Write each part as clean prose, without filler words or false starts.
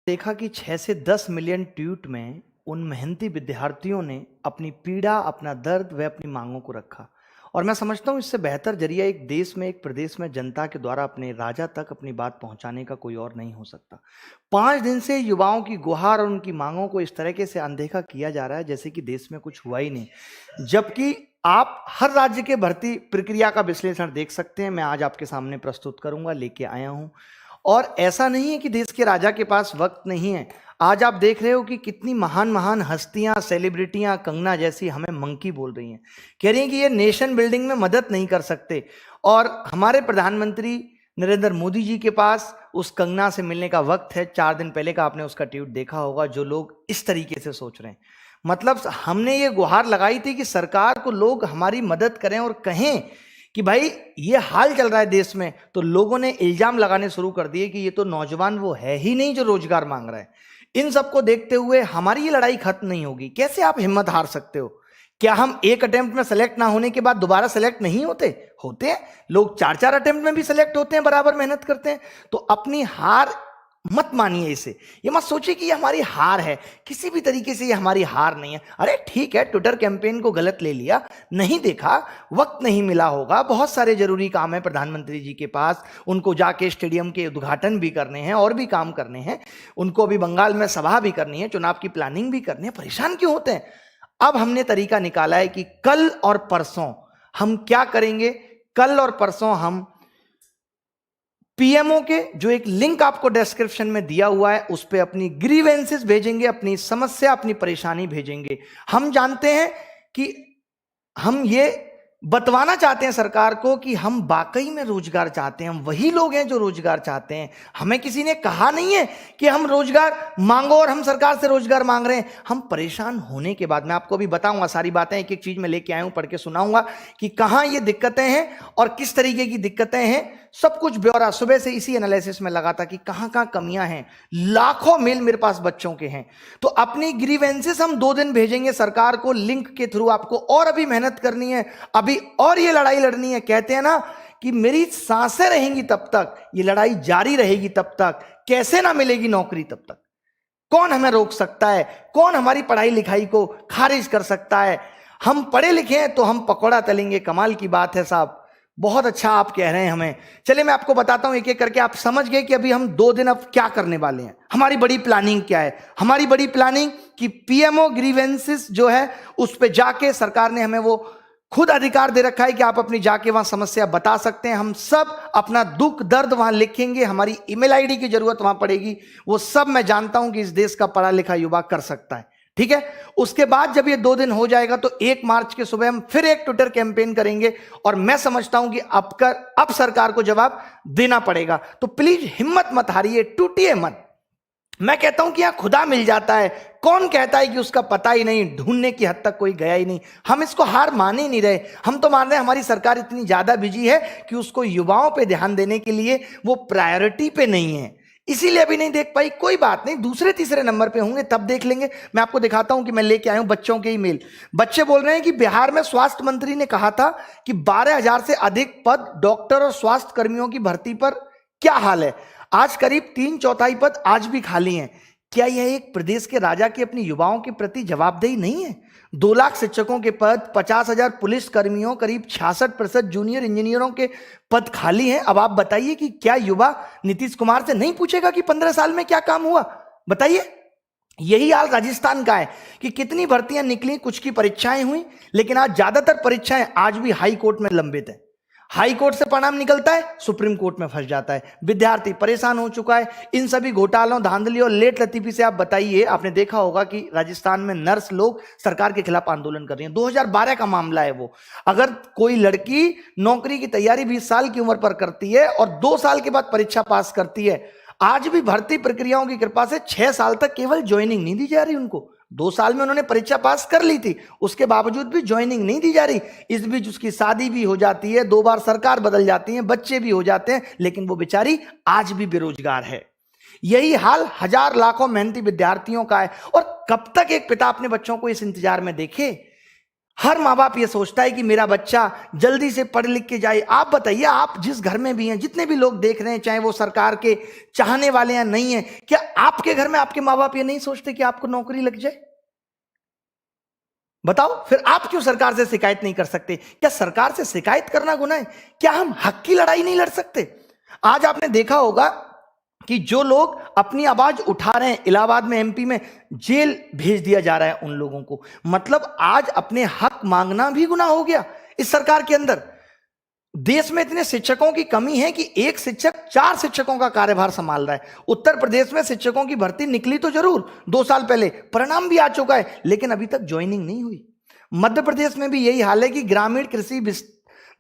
देखा कि 6 से 10 मिलियन ट्वीट में उन मेहनती विद्यार्थियों ने अपनी पीड़ा, अपना दर्द व अपनी मांगों को रखा। और मैं समझता हूं इससे बेहतर जरिया एक देश में, एक प्रदेश में जनता के द्वारा अपने राजा तक अपनी बात पहुंचाने का कोई और नहीं हो सकता। 5 दिन से युवाओं की गुहार और उनकी मांगों को इस तरीके से अनदेखा किया जा रहा है जैसे कि देश में कुछ हुआ ही नहीं, जबकि आप हर राज्य के भर्ती प्रक्रिया का विश्लेषण देख सकते हैं। मैं आज आपके सामने प्रस्तुत करूंगा, लेके आया हूं। और ऐसा नहीं है कि देश के राजा के पास वक्त नहीं है। आज आप देख रहे हो कि कितनी महान महान हस्तियां, सेलिब्रिटियां, कंगना जैसी हमें मंकी बोल रही हैं, कह रही हैं कि ये नेशन बिल्डिंग में मदद नहीं कर सकते। और हमारे प्रधानमंत्री नरेंद्र मोदी जी के पास उस कंगना से मिलने का वक्त है। 4 दिन पहले का आपने उसका ट्वीट देखा होगा, जो लोग इस तरीके से सोच रहे हैं। मतलब हमने ये गुहार लगाई थी कि सरकार को लोग हमारी मदद करें और कहें कि भाई ये हाल चल रहा है देश में, तो लोगों ने इल्जाम लगाने शुरू कर दिए कि ये तो नौजवान वो है ही नहीं जो रोजगार मांग रहा है। इन सबको देखते हुए हमारी ये लड़ाई खत्म नहीं होगी। कैसे आप हिम्मत हार सकते हो? क्या हम एक अटेम्प्ट में सेलेक्ट ना होने के बाद दोबारा सेलेक्ट नहीं होते? होते हैं लोग, 4-4 अटेम्प्ट में भी सेलेक्ट होते हैं, बराबर मेहनत करते हैं। तो अपनी हार मत मानिए, इसे ये मत सोचिए कि ये हमारी हार है। किसी भी तरीके से ये हमारी हार नहीं है। अरे ठीक है, ट्विटर कैंपेन को गलत ले लिया, नहीं देखा, वक्त नहीं मिला होगा, बहुत सारे जरूरी काम है प्रधानमंत्री जी के पास। उनको जाके स्टेडियम के उद्घाटन भी करने हैं और भी काम करने हैं, उनको अभी बंगाल में सभा भी करनी है, चुनाव की प्लानिंग भी करनी है। परेशान क्यों होते हैं? अब हमने तरीका निकाला है कि कल और परसों हम क्या करेंगे। कल और परसों हम पीएमओ के जो एक लिंक आपको डिस्क्रिप्शन में दिया हुआ है, उस पे अपनी ग्रीवेंसेस भेजेंगे, अपनी समस्या, अपनी परेशानी भेजेंगे। हम जानते हैं कि हम ये बतवाना चाहते हैं सरकार को कि हम वाकई में रोजगार चाहते हैं। हम वही लोग हैं जो रोजगार चाहते हैं। हमें किसी ने कहा नहीं है कि हम रोजगार मांगो और हम सरकार से रोजगार मांग रहे हैं। हम परेशान होने के बाद, मैं आपको भी बताऊंगा सारी बातें, एक एक चीज में लेके आया हूं, पढ़ के सुनाऊंगा कि कहां ये दिक्कतें हैं और किस तरीके की दिक्कतें हैं। सब कुछ ब्यौरा सुबह से इसी एनालिसिस में लगा था कि कहां कहां कमियां हैं। लाखों मेल मेरे पास बच्चों के हैं। तो अपनी ग्रीवेंसेस हम 2 दिन भेजेंगे सरकार को लिंक के थ्रू। आपको और अभी मेहनत करनी है, अभी और ये लड़ाई लड़नी है। कहते हैं ना कि मेरी सांसें रहेंगी तब तक ये लड़ाई जारी रहेगी, तब तक कैसे ना मिलेगी नौकरी तब तक। कौन हमें रोक सकता है? कौन हमारी पढ़ाई लिखाई को खारिज कर सकता है? हम पढ़े लिखे हैं तो हम पकौड़ा तलेंगे। कमाल की बात है साहब, बहुत अच्छा आप कह रहे हैं हमें। चलिए मैं आपको बताता हूं एक एक करके। आप समझ गए कि अभी हम 2 दिन अब क्या करने वाले हैं। हमारी बड़ी प्लानिंग क्या है? हमारी बड़ी प्लानिंग कि पीएमओ ग्रीवेंसेस जो है उस पे जाके, सरकार ने हमें वो खुद अधिकार दे रखा है कि आप अपनी जाके वहां समस्या बता सकते हैं। हम सब अपना दुख दर्द वहां लिखेंगे। हमारी ईमेल आईडी की जरूरत वहां पड़ेगी। वो सब मैं जानता हूं कि इस देश का पढ़ा लिखा युवा कर सकता है। ठीक है, उसके बाद जब ये 2 दिन हो जाएगा तो 1 मार्च के सुबह हम फिर एक ट्विटर कैंपेन करेंगे। और मैं समझता हूं कि अब सरकार को जवाब देना पड़ेगा। तो प्लीज हिम्मत मत हारिए, टूटिए मत। मैं कहता हूं कि यहां खुदा मिल जाता है। कौन कहता है कि उसका पता ही नहीं, ढूंढने की हद तक कोई गया ही नहीं। हम इसको हार मान ही नहीं रहे। हम तो मान रहे हैं हमारी सरकार इतनी ज्यादा बिजी है कि उसको युवाओं पे ध्यान देने के लिए वो प्रायोरिटी पे नहीं है, इसीलिए अभी नहीं देख पाई। कोई बात नहीं, दूसरे तीसरे नंबर पे होंगे तब देख लेंगे। मैं आपको दिखाता हूं कि मैं लेके आया हूं बच्चों के ईमेल। बच्चे बोल रहे हैं कि बिहार में स्वास्थ्य मंत्री ने कहा था कि 12,000 से अधिक पद डॉक्टर और स्वास्थ्य कर्मियों की भर्ती पर क्या हाल है। आज करीब 3/4 पद आज भी खाली हैं। क्या यह एक प्रदेश के राजा की अपनी युवाओं के प्रति जवाबदेही नहीं है? 2 लाख शिक्षकों के पद, 50,000 पुलिस कर्मियों, करीब 66% जूनियर इंजीनियरों के पद खाली हैं। अब आप बताइए कि क्या युवा नीतीश कुमार से नहीं पूछेगा कि 15 साल में क्या काम हुआ? बताइए। यही हाल राजस्थान का है कि कितनी भर्तियां निकली, कुछ की परीक्षाएं हुई, लेकिन आज ज्यादातर परीक्षाएं आज भी हाई कोर्ट में लंबित है। हाई कोर्ट से परिणाम निकलता है, सुप्रीम कोर्ट में फंस जाता है। विद्यार्थी परेशान हो चुका है इन सभी घोटालों, धांधली और लेट लतीफी से। आप बताइए, आपने देखा होगा कि राजस्थान में नर्स लोग सरकार के खिलाफ आंदोलन कर रही हैं। 2012 का मामला है वो। अगर कोई लड़की नौकरी की तैयारी 20 साल की उम्र पर करती है और 2 साल के बाद परीक्षा पास करती है, आज भी भर्ती प्रक्रियाओं की कृपा से 6 साल तक केवल ज्वाइनिंग नहीं दी जा रही उनको। 2 साल में उन्होंने परीक्षा पास कर ली थी, उसके बावजूद भी ज्वाइनिंग नहीं दी जा रही। इस बीच उसकी शादी भी हो जाती है, 2 बार सरकार बदल जाती है, बच्चे भी हो जाते हैं, लेकिन वो बेचारी आज भी बेरोजगार है। यही हाल हजार लाखों मेहनती विद्यार्थियों का है। और कब तक एक पिता अपने बच्चों को इस इंतजार में देखे? हर माँ बाप ये सोचता है कि मेरा बच्चा जल्दी से पढ़ लिख के जाए। आप बताइए, आप जिस घर में भी हैं, जितने भी लोग देख रहे हैं, चाहे वो सरकार के चाहने वाले या नहीं है, क्या आपके घर में आपके माँ बाप ये नहीं सोचते कि आपको नौकरी लग जाए? बताओ, फिर आप क्यों सरकार से शिकायत नहीं कर सकते? क्या सरकार से शिकायत करना गुनाह है? क्या हम हक की लड़ाई नहीं लड़ सकते? आज आपने देखा होगा कि जो लोग अपनी आवाज उठा रहे हैं, इलाहाबाद में, एमपी में, जेल भेज दिया जा रहा है उन लोगों को। मतलब आज अपने हक मांगना भी गुनाह हो गया इस सरकार के अंदर। देश में इतने शिक्षकों की कमी है कि एक शिक्षक 4 शिक्षकों का कार्यभार संभाल रहा है। उत्तर प्रदेश में शिक्षकों की भर्ती निकली तो जरूर 2 साल पहले, परिणाम भी आ चुका है, लेकिन अभी तक ज्वाइनिंग नहीं हुई। मध्य प्रदेश में भी यही हाल है कि ग्रामीण कृषि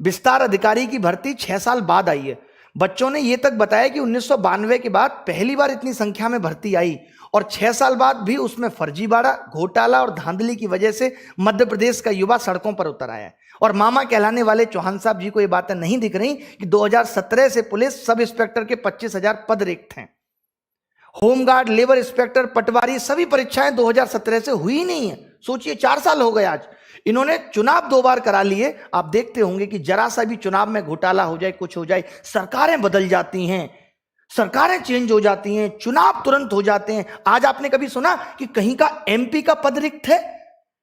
विस्तार अधिकारी की भर्ती 6 साल बाद आई है। बच्चों ने यह तक बताया कि 1992 के बाद पहली बार इतनी संख्या में भर्ती आई, और 6 साल बाद भी उसमें फर्जीवाड़ा, घोटाला और धांधली की वजह से मध्य प्रदेश का युवा सड़कों पर उतर आया है। और मामा कहलाने वाले चौहान साहब जी को ये बातें नहीं दिख रही कि 2017 से पुलिस सब इंस्पेक्टर के 25,000 पद रिक्त हैं। होमगार्ड, लेबर इंस्पेक्टर, पटवारी, सभी परीक्षाएं 2017 से हुई नहीं है। सोचिए, 4 साल हो गए आज। इन्होंने चुनाव 2 बार करा लिए। आप देखते होंगे कि जरा सा भी चुनाव में घोटाला हो जाए, कुछ हो जाए, सरकारें बदल जाती हैं, सरकारें चेंज हो जाती हैं, चुनाव तुरंत हो जाते हैं। आज आपने कभी सुना कि कहीं का एमपी का पद रिक्त है,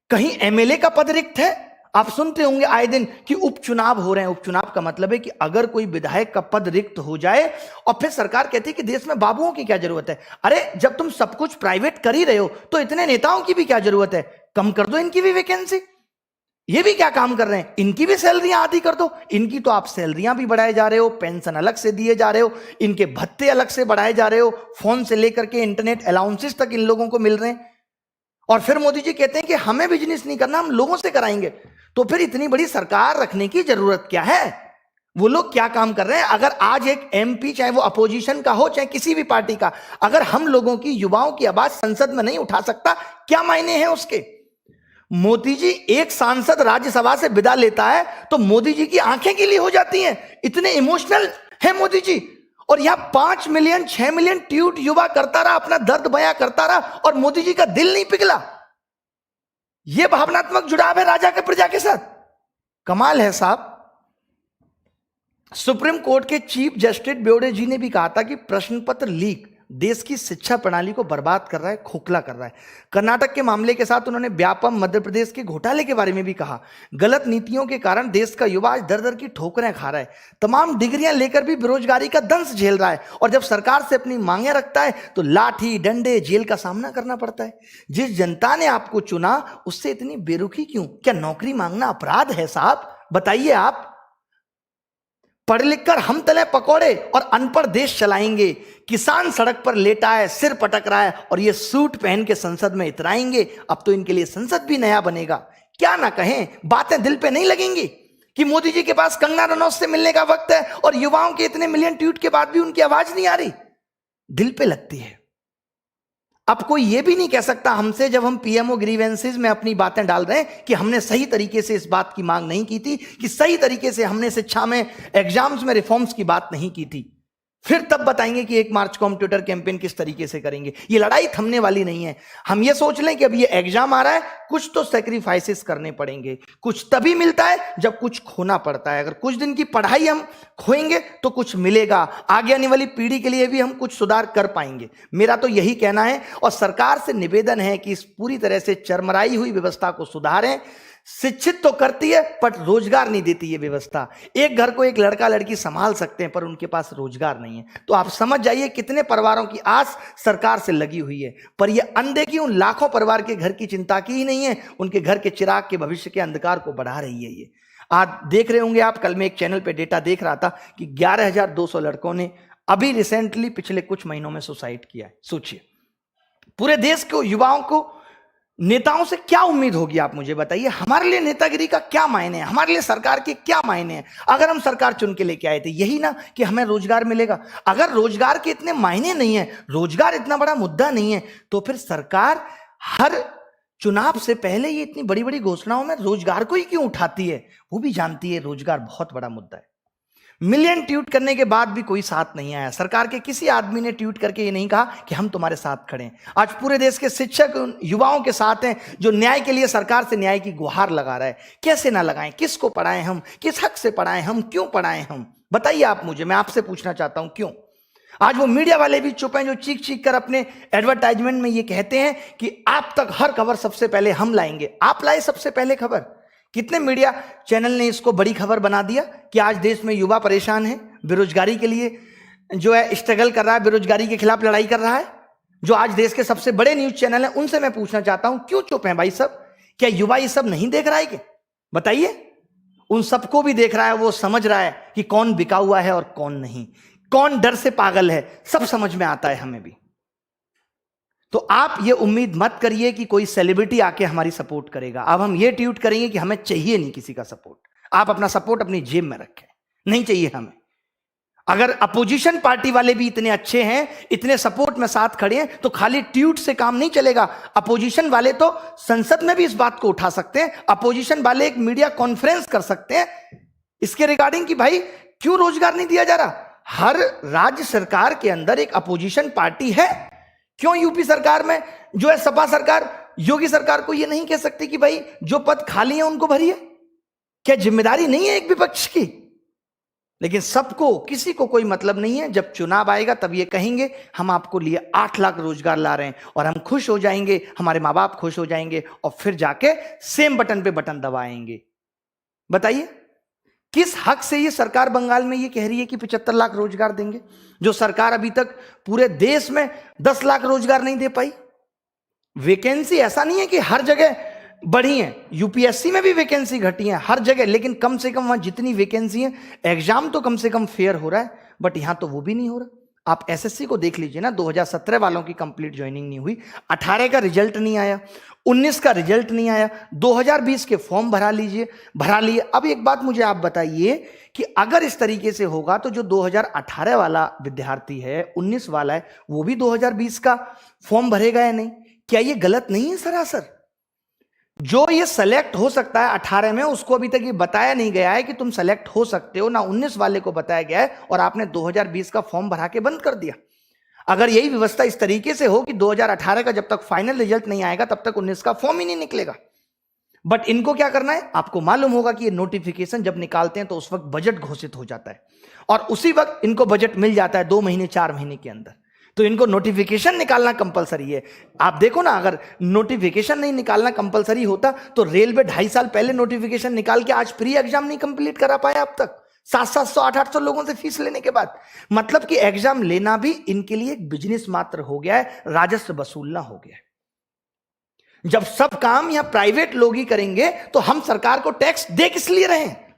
कहीं एमएलए का पद रिक्त है? आप सुनते होंगे आए दिन कि उपचुनाव हो रहे हैं। उपचुनाव का मतलब है कि अगर कोई विधायक का पद रिक्त हो जाए और फिर सरकार कहती है कि देश में बाबुओं की क्या जरूरत है। अरे, जब तुम सब कुछ प्राइवेट कर ही रहे हो तो इतने नेताओं की भी क्या जरूरत है? कम कर दो इनकी भी वैकेंसी। ये भी क्या काम कर रहे हैं? इनकी भी सैलरियां आधी कर दो। इनकी तो आप सैलरियां भी बढ़ाए जा रहे हो, पेंशन अलग से दिए जा रहे हो, इनके भत्ते अलग से बढ़ाए जा रहे हो, फोन से लेकर के इंटरनेट अलाउंसेस तक इन लोगों को मिल रहे हैं। और फिर मोदी जी कहते हैं कि हमें बिजनेस नहीं करना, हम लोगों से कराएंगे। तो फिर इतनी बड़ी सरकार रखने की जरूरत क्या है? वो लोग क्या काम कर रहे हैं? अगर आज एक एमपी, चाहे वो अपोजिशन का हो चाहे किसी भी पार्टी का, अगर हम लोगों की, युवाओं की आवाज संसद में नहीं उठा सकता, क्या मायने हैं उसके? मोदी जी एक सांसद राज्यसभा से विदा लेता है तो मोदी जी की आंखें गीली हो जाती हैं। इतने इमोशनल है मोदी जी। और यहां 5 मिलियन 6 मिलियन ट्वीट युवा करता रहा, अपना दर्द बयां करता रहा, और मोदी जी का दिल नहीं पिघला। यह भावनात्मक जुड़ाव है राजा के प्रजा के साथ। कमाल है साहब। सुप्रीम कोर्ट के चीफ जस्टिस बोबड़े जी ने भी कहा था कि प्रश्न पत्र लीक देश की शिक्षा प्रणाली को बर्बाद कर रहा है, खोखला कर रहा है। कर्नाटक के मामले के साथ उन्होंने व्यापम, मध्य प्रदेश के घोटाले के बारे में भी कहा। गलत नीतियों के कारण देश का युवा आज दर दर की ठोकरें खा रहा है, तमाम डिग्रियां लेकर भी बेरोजगारी का दंश झेल रहा है, और जब सरकार से अपनी मांगे रखता है तो लाठी, डंडे, जेल का सामना करना पड़ता है। जिस जनता ने आपको चुना उससे इतनी बेरुखी क्यों? क्या नौकरी मांगना अपराध है साहब? बताइए आप। पढ़ लिख कर हम तले पकौड़े और अनपढ़ देश चलाएंगे। किसान सड़क पर लेटा है, सिर पटक रहा है, और ये सूट पहन के संसद में इतराएंगे। अब तो इनके लिए संसद भी नया बनेगा। क्या ना कहें, बातें दिल पे नहीं लगेंगी कि मोदी जी के पास कंगना रनौत से मिलने का वक्त है और युवाओं के इतने मिलियन ट्वीट के बाद भी उनकी आवाज नहीं आ रही? दिल पे लगती है। अब कोई ये भी नहीं कह सकता हमसे, जब हम पीएमओ ग्रीवेंसेस में अपनी बातें डाल रहे हैं, कि हमने सही तरीके से इस बात की मांग नहीं की थी, कि सही तरीके से हमने शिक्षा में, एग्जाम्स में रिफॉर्म्स की बात नहीं की थी। फिर तब बताएंगे कि 1 मार्च को हम ट्विटर कैंपेन किस तरीके से करेंगे। ये लड़ाई थमने वाली नहीं है। हम ये सोच लें कि अब ये एग्जाम आ रहा है, कुछ तो सैक्रिफाइसेस करने पड़ेंगे। कुछ तभी मिलता है जब कुछ खोना पड़ता है। अगर कुछ दिन की पढ़ाई हम खोएंगे तो कुछ मिलेगा। आगे आने वाली पीढ़ी के लिए भी हम कुछ सुधार कर पाएंगे। मेरा तो यही कहना है, और सरकार से निवेदन है कि इस पूरी तरह से चरमराई हुई व्यवस्था को सुधारें। शिक्षित तो करती है पर रोजगार नहीं देती ये व्यवस्था। एक घर को एक लड़का लड़की संभाल सकते हैं पर उनके पास रोजगार नहीं है। तो आप समझ जाइए कितने परिवारों की आस सरकार से लगी हुई है, पर ये अनदेखी उन लाखों परिवार के घर की चिंता की ही नहीं है, उनके घर के चिराग के भविष्य के अंधकार को बढ़ा रही है। ये आज देख रहे होंगे आप, कल मैं एक चैनल पे डेटा देख रहा था कि 11,200 लड़कों ने अभी रिसेंटली पिछले कुछ महीनों में सुसाइड किया है। सोचिए, पूरे देश को, युवाओं को नेताओं से क्या उम्मीद होगी? आप मुझे बताइए। हमारे लिए नेतागिरी का क्या मायने है? हमारे लिए सरकार के क्या मायने हैं? अगर हम सरकार चुन के लेके आए थे, यही ना कि हमें रोजगार मिलेगा। अगर रोजगार के इतने मायने नहीं है, रोजगार इतना बड़ा मुद्दा नहीं है, तो फिर सरकार हर चुनाव से पहले ये इतनी बड़ी बड़ी घोषणाओं में रोजगार को ही क्यों उठाती है? वो भी जानती है रोजगार बहुत बड़ा मुद्दा है। मिलियन ट्वीट करने के बाद भी कोई साथ नहीं आया। सरकार के किसी आदमी ने ट्वीट करके ये नहीं कहा कि हम तुम्हारे साथ खड़े हैं। आज पूरे देश के शिक्षक उन युवाओं के साथ हैं जो न्याय के लिए सरकार से न्याय की गुहार लगा रहा है। कैसे ना लगाएं, किसको पढ़ाएं हम, किस हक से पढ़ाएं हम, क्यों पढ़ाएं हम, बताइए आप मुझे। मैं आपसे पूछना चाहता हूं क्यों। आज वो मीडिया वाले भी चुप हैं जो चीख चीख कर अपने एडवर्टाइजमेंट में ये कहते हैं कि आप तक हर खबर सबसे पहले हम लाएंगे। आप लाए सबसे पहले खबर। कितने मीडिया चैनल ने इसको बड़ी खबर बना दिया कि आज देश में युवा परेशान है, बेरोजगारी के लिए जो है स्ट्रगल कर रहा है, बेरोजगारी के खिलाफ लड़ाई कर रहा है। जो आज देश के सबसे बड़े न्यूज चैनल हैं, उनसे मैं पूछना चाहता हूं क्यों चुप हैं भाई सब। क्या युवा ये सब नहीं देख रहा है? क्या बताइए। उन सबको भी देख रहा है, वो समझ रहा है कि कौन बिका हुआ है और कौन नहीं, कौन डर से पागल है, सब समझ में आता है हमें भी। तो आप ये उम्मीद मत करिए कि कोई सेलिब्रिटी आके हमारी सपोर्ट करेगा। अब हम ये ट्वीट करेंगे कि हमें चाहिए नहीं किसी का सपोर्ट। आप अपना सपोर्ट अपनी जेब में रखें, नहीं चाहिए हमें। अगर अपोजिशन पार्टी वाले भी इतने अच्छे हैं, इतने सपोर्ट में साथ खड़े हैं, तो खाली ट्वीट से काम नहीं चलेगा। अपोजिशन वाले तो संसद में भी इस बात को उठा सकते हैं। अपोजिशन वाले एक मीडिया कॉन्फ्रेंस कर सकते हैं इसके रिगार्डिंग कि भाई क्यों रोजगार नहीं दिया जा रहा। हर राज्य सरकार के अंदर एक अपोजिशन पार्टी है। क्यों यूपी सरकार में जो है सपा सरकार, योगी सरकार को यह नहीं कह सकती कि भाई जो पद खाली है उनको भरिए? क्या जिम्मेदारी नहीं है एक विपक्ष की? लेकिन सबको, किसी को कोई मतलब नहीं है। जब चुनाव आएगा तब ये कहेंगे हम आपको लिए 8 लाख रोजगार ला रहे हैं और हम खुश हो जाएंगे, हमारे माँ बाप खुश हो जाएंगे और फिर जाके सेम बटन पे बटन दबाएंगे। बताइए किस हक से ये सरकार बंगाल में ये कह रही है कि 75 लाख रोजगार देंगे, जो सरकार अभी तक पूरे देश में 10 लाख रोजगार नहीं दे पाई। वैकेंसी ऐसा नहीं है कि हर जगह बढ़ी है, यूपीएससी में भी वैकेंसी घटी है हर जगह, लेकिन कम से कम वहां जितनी वैकेंसी है एग्जाम तो कम से कम फेयर हो रहा है, बट यहां तो वो भी नहीं हो रहा। आप एसएससी को देख लीजिए ना, 2017 वालों की कंप्लीट ज्वाइनिंग नहीं हुई, 18 का रिजल्ट नहीं आया, 19 का रिजल्ट नहीं आया, 2020 के फॉर्म भरा लिए। अब एक बात मुझे आप बताइए कि अगर इस तरीके से होगा तो जो 2018 वाला विद्यार्थी है, 19 वाला है, वो भी 2020 का फॉर्म भरेगा या नहीं? क्या ये गलत नहीं है सरासर? जो ये सेलेक्ट हो सकता है 18 में, उसको अभी तक ये बताया नहीं गया है कि तुम सेलेक्ट हो सकते हो, ना 19 वाले को बताया गया है, और आपने 2020 का फॉर्म भरा के बंद कर दिया। अगर यही व्यवस्था इस तरीके से हो कि 2018 का जब तक फाइनल रिजल्ट नहीं आएगा तब तक 19 का फॉर्म ही नहीं निकलेगा। बट इनको क्या करना है, आपको मालूम होगा कि ये नोटिफिकेशन जब निकालते हैं तो उस वक्त बजट घोषित हो जाता है और उसी वक्त इनको बजट मिल जाता है 2 महीने 4 महीने के अंदर। तो इनको नोटिफिकेशन निकालना कंपलसरी है। आप देखो ना, अगर नोटिफिकेशन नहीं निकालना कंपलसरी होता तो रेलवे 2.5 साल पहले नोटिफिकेशन निकाल के आज प्री एग्जाम नहीं कंप्लीट करा पाया अब तक, 700 800 लोगों से फीस लेने के बाद। मतलब कि एग्जाम लेना भी इनके लिए एक बिजनेस मात्र हो गया है, राजस्व वसूलना हो गया है। जब सब काम यहां प्राइवेट लोग ही करेंगे तो हम सरकार को टैक्स दे किस लिए रहे हैं?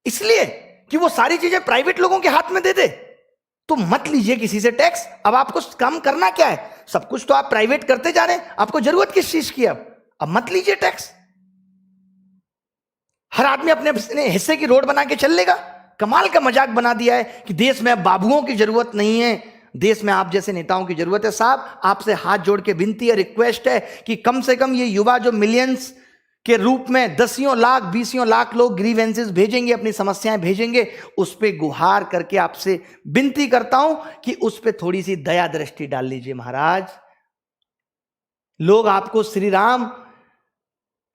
इसलिए कि वो सारी चीजें प्राइवेट लोगों के हाथ में दे दे। तो मत लीजिए किसी से टैक्स। अब आपको काम करना क्या है? सब कुछ तो आप प्राइवेट करते जा रहे हैं, आपको जरूरत किस चीज की? अब मत लीजिए टैक्स। हर आदमी अपने हिस्से की रोड बना के चल लेगा। कमाल का मजाक बना दिया है कि देश में अब बाबुओं की जरूरत नहीं है, देश में आप जैसे नेताओं की जरूरत है। साहब, आपसे हाथ जोड़ के विनती है, रिक्वेस्ट है कि कम से कम ये युवा जो मिलियंस के रूप में 10 लाख 20 लाख लोग ग्रीवेंसेस भेजेंगे, अपनी समस्याएं भेजेंगे, उस पर गुहार करके आपसे विनती करता हूं कि उस पर थोड़ी सी दया दृष्टि डाल लीजिए महाराज। लोग आपको श्री राम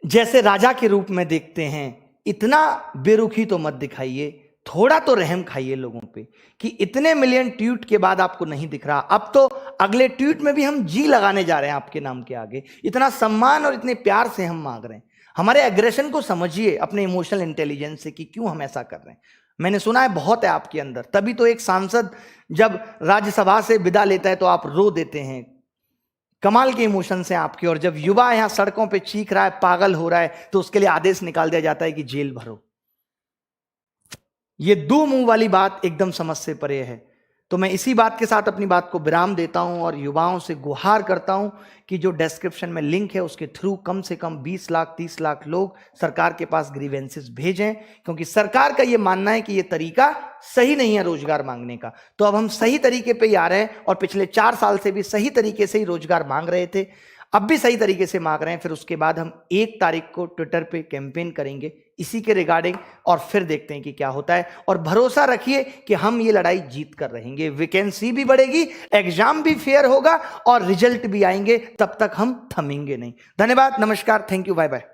जैसे राजा के रूप में देखते हैं, इतना बेरुखी तो मत दिखाइए, थोड़ा तो रहम खाइए लोगों पे कि इतने मिलियन ट्वीट के बाद आपको नहीं दिख रहा। अब तो अगले ट्वीट में भी हम जी लगाने जा रहे हैं आपके नाम के आगे। इतना सम्मान और इतने प्यार से हम मांग रहे हैं। हमारे एग्रेशन को समझिए अपने इमोशनल इंटेलिजेंस से कि क्यों हम ऐसा कर रहे हैं। मैंने सुना है बहुत है आपके अंदर, तभी तो एक सांसद जब राज्यसभा से विदा लेता है तो आप रो देते हैं। कमाल के इमोशंस हैं आपके। और जब युवा यहां सड़कों पे चीख रहा है, पागल हो रहा है, तो उसके लिए आदेश निकाल दिया जाता है कि जेल भरो। ये दो मुंह वाली बात एकदम समझ से परे है। तो मैं इसी बात के साथ अपनी बात को विराम देता हूं और युवाओं से गुहार करता हूं कि जो डिस्क्रिप्शन में लिंक है उसके थ्रू कम से कम 20 लाख 30 लाख लोग सरकार के पास ग्रीवेंसेस भेजें, क्योंकि सरकार का यह मानना है कि यह तरीका सही नहीं है रोजगार मांगने का। तो अब हम सही तरीके पे ही आ रहे हैं और पिछले 4 साल से भी सही तरीके से ही रोजगार मांग रहे थे, अब भी सही तरीके से मांग रहे हैं। फिर उसके बाद हम 1 तारीख को ट्विटर पे कैंपेन करेंगे इसी के रिगार्डिंग, और फिर देखते हैं कि क्या होता है। और भरोसा रखिए कि हम ये लड़ाई जीत कर रहेंगे, वैकेंसी भी बढ़ेगी, एग्जाम भी फेयर होगा और रिजल्ट भी आएंगे, तब तक हम थमेंगे नहीं। धन्यवाद, नमस्कार, थैंक यू, बाय बाय।